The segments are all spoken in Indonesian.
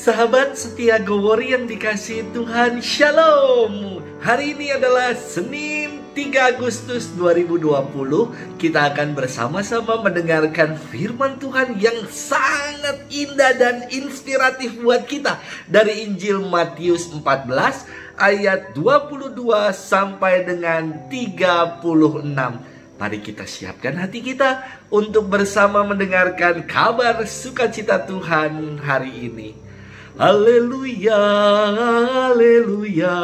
Sahabat setia Gowori yang dikasihi Tuhan, Shalom. Hari ini adalah Senin 3 Agustus 2020. Kita akan bersama-sama mendengarkan firman Tuhan yang sangat indah dan inspiratif buat kita dari Injil Matius 14 ayat 22 sampai dengan 36. Mari kita siapkan hati kita untuk bersama mendengarkan kabar sukacita Tuhan hari ini. Haleluya, haleluya,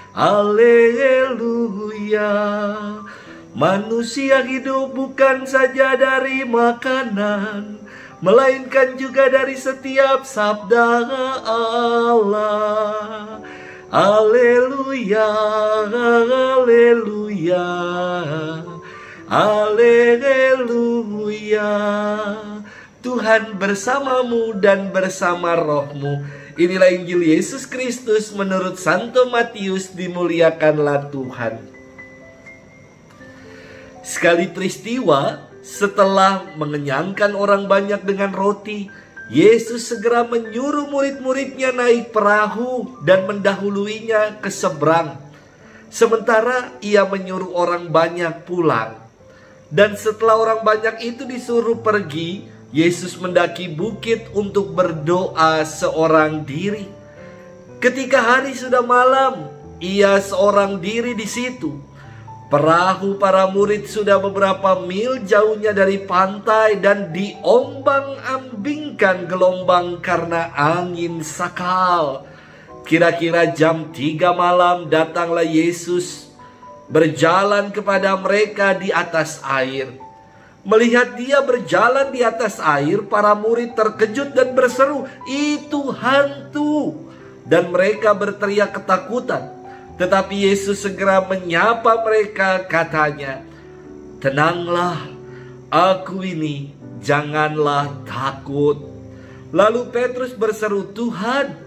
haleluya. Manusia hidup bukan saja dari makanan, melainkan juga dari setiap sabda Allah. Haleluya, haleluya, haleluya. Tuhan bersamamu dan bersama rohmu. Inilah Injil Yesus Kristus menurut Santo Matius. Dimuliakanlah Tuhan. Sekali peristiwa, setelah mengenyangkan orang banyak dengan roti, Yesus segera menyuruh murid-muridnya naik perahu dan mendahuluinya ke seberang. Sementara ia menyuruh orang banyak pulang. Dan setelah orang banyak itu disuruh pergi, Yesus mendaki bukit untuk berdoa seorang diri. Ketika hari sudah malam, ia seorang diri di situ. Perahu para murid sudah beberapa mil jauhnya dari pantai dan diombang-ambingkan gelombang karena angin sakal. Kira-kira jam 3 malam datanglah Yesus berjalan kepada mereka di atas air. Melihat dia berjalan di atas air, para murid terkejut dan berseru, "Itu hantu!" Dan mereka berteriak ketakutan. Tetapi Yesus segera menyapa mereka, katanya, "Tenanglah, aku ini, janganlah takut." Lalu Petrus berseru, "Tuhan,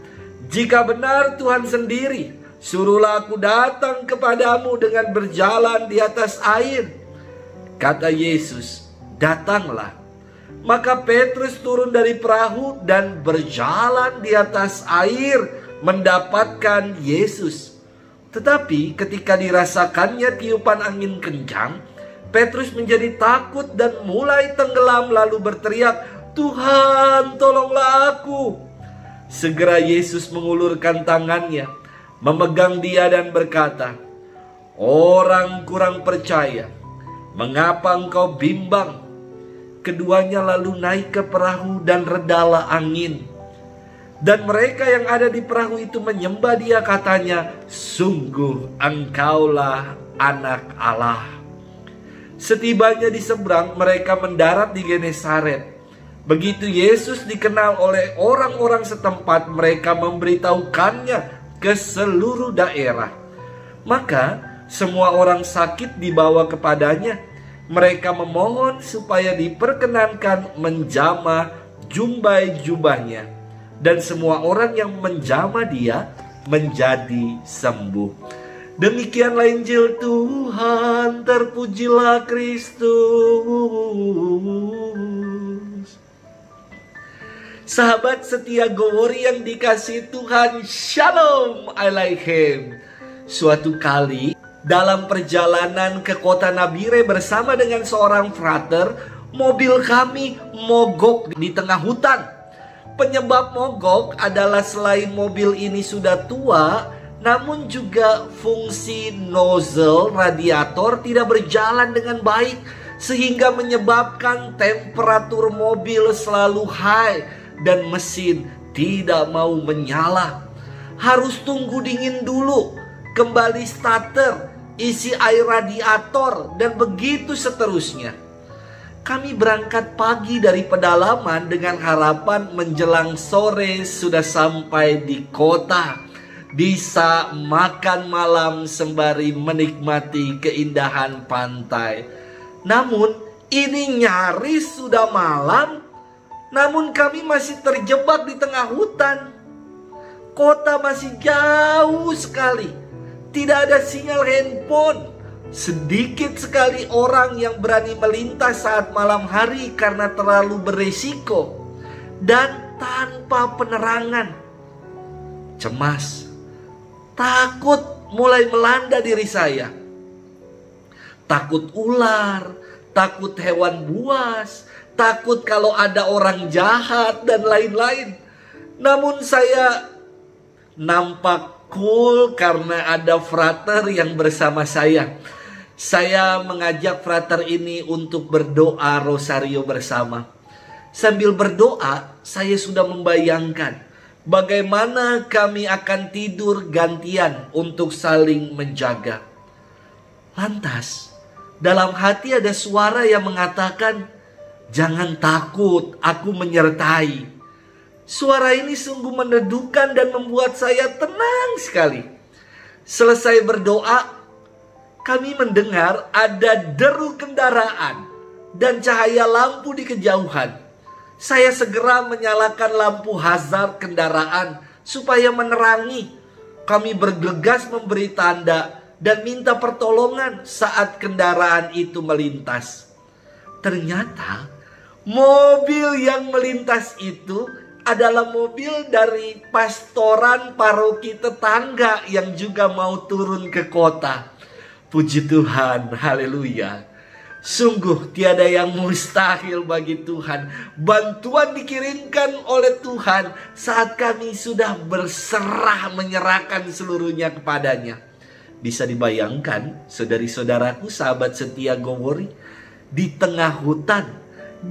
jika benar Tuhan sendiri, suruhlah aku datang kepadamu dengan berjalan di atas air." Kata Yesus, "Datanglah." Maka Petrus turun dari perahu dan berjalan di atas air mendapatkan Yesus. Tetapi ketika dirasakannya tiupan angin kencang, Petrus menjadi takut dan mulai tenggelam lalu berteriak, "Tuhan, tolonglah aku." Segera Yesus mengulurkan tangannya, memegang dia dan berkata, "Orang kurang percaya, mengapa engkau bimbang?" Keduanya lalu naik ke perahu dan redalah angin. Dan mereka yang ada di perahu itu menyembah dia, katanya, "Sungguh engkaulah Anak Allah." Setibanya di seberang, mereka mendarat di Genesaret. Begitu Yesus dikenal oleh orang-orang setempat, mereka memberitahukannya ke seluruh daerah. Maka semua orang sakit dibawa kepadanya. Mereka memohon supaya diperkenankan menjamah jumbai jubahnya. Dan semua orang yang menjamah dia menjadi sembuh. Demikianlah Injil Tuhan, terpujilah Kristus. Sahabat setia Gowori yang dikasihi Tuhan, Shalom Aleichem. Suatu kali dalam perjalanan ke kota Nabire bersama dengan seorang frater, mobil kami mogok di tengah hutan. Penyebab mogok adalah selain mobil ini sudah tua, namun juga fungsi nozzle radiator tidak berjalan dengan baik, sehingga menyebabkan temperatur mobil selalu high dan mesin tidak mau menyala. Harus tunggu dingin dulu, kembali starter, isi air radiator, dan begitu seterusnya. Kami berangkat pagi dari pedalaman dengan harapan menjelang sore sudah sampai di kota, bisa makan malam sembari menikmati keindahan pantai. Namun ini nyaris sudah malam, namun kami masih terjebak di tengah hutan. Kota masih jauh sekali, tidak ada sinyal handphone. Sedikit sekali orang yang berani melintas saat malam hari karena terlalu beresiko. Dan tanpa penerangan. Cemas, takut mulai melanda diri saya. Takut ular, takut hewan buas, takut kalau ada orang jahat dan lain-lain. Namun saya nampak cool karena ada frater yang bersama saya. Saya mengajak frater ini untuk berdoa rosario bersama. Sambil berdoa, saya sudah membayangkan bagaimana kami akan tidur gantian untuk saling menjaga. Lantas, dalam hati ada suara yang mengatakan, "Jangan takut, aku menyertai." Suara ini sungguh meneduhkan dan membuat saya tenang sekali. Selesai berdoa, kami mendengar ada deru kendaraan dan cahaya lampu di kejauhan. Saya segera menyalakan lampu hazard kendaraan supaya menerangi. Kami bergegas memberi tanda dan minta pertolongan saat kendaraan itu melintas. Ternyata mobil yang melintas itu adalah mobil dari pastoran paroki tetangga yang juga mau turun ke kota. Puji Tuhan, haleluya. Sungguh tiada yang mustahil bagi Tuhan. Bantuan dikirimkan oleh Tuhan saat kami sudah berserah menyerahkan seluruhnya kepadanya. Bisa dibayangkan, saudari-saudaraku, sahabat setia Gowori, di tengah hutan,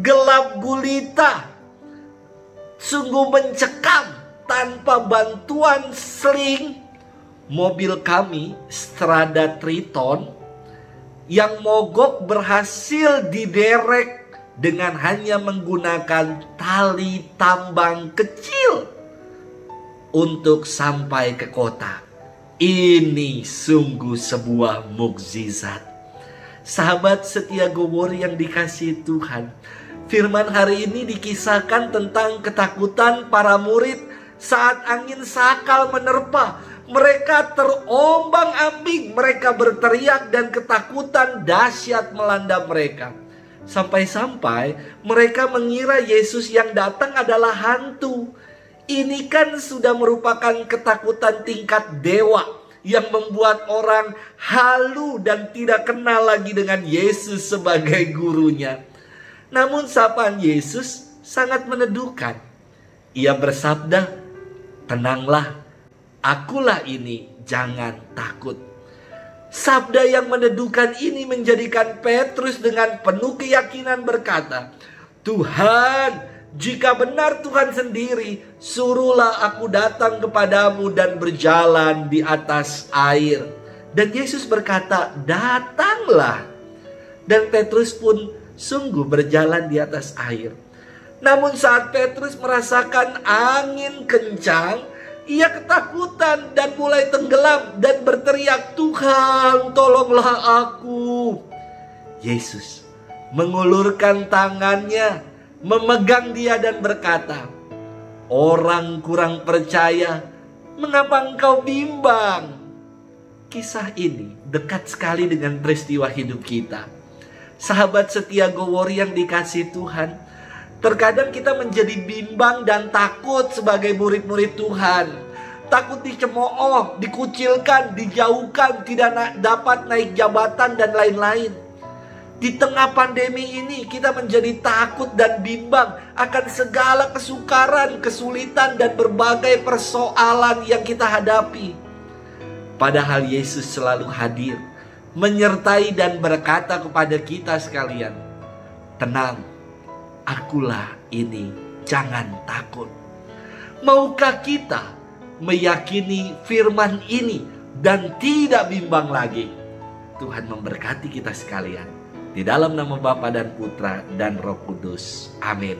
gelap gulita, sungguh mencekam, tanpa bantuan seling, mobil kami, Strada Triton, yang mogok berhasil diderek dengan hanya menggunakan tali tambang kecil untuk sampai ke kota. Ini sungguh sebuah mukjizat. Sahabat setia Gowori yang dikasihi Tuhan, firman hari ini dikisahkan tentang ketakutan para murid saat angin sakal menerpa. Mereka terombang-ambing, mereka berteriak dan ketakutan dahsyat melanda mereka. Sampai-sampai mereka mengira Yesus yang datang adalah hantu. Ini kan sudah merupakan ketakutan tingkat dewa yang membuat orang halu dan tidak kenal lagi dengan Yesus sebagai gurunya. Namun sapaan Yesus sangat meneduhkan. Ia bersabda, "Tenanglah, akulah ini, jangan takut." Sabda yang meneduhkan ini menjadikan Petrus dengan penuh keyakinan berkata, "Tuhan, jika benar Tuhan sendiri, suruhlah aku datang kepadamu dan berjalan di atas air." Dan Yesus berkata, "Datanglah." Dan Petrus pun sungguh berjalan di atas air. Namun saat Petrus merasakan angin kencang, ia ketakutan dan mulai tenggelam dan berteriak, "Tuhan, tolonglah aku." Yesus mengulurkan tangannya, memegang dia dan berkata, "Orang kurang percaya, mengapa engkau bimbang?" Kisah ini dekat sekali dengan peristiwa hidup kita. Sahabat setia Gowori yang dikasihi Tuhan, terkadang kita menjadi bimbang dan takut sebagai murid-murid Tuhan. Takut dicemooh, dikucilkan, dijauhkan, tidak dapat naik jabatan dan lain-lain. Di tengah pandemi ini kita menjadi takut dan bimbang akan segala kesukaran, kesulitan dan berbagai persoalan yang kita hadapi. Padahal Yesus selalu hadir, menyertai dan berkata kepada kita sekalian, "Tenang, akulah ini, jangan takut." Maukah kita meyakini firman ini dan tidak bimbang lagi? Tuhan memberkati kita sekalian. Di dalam nama Bapa dan Putra dan Roh Kudus. Amin.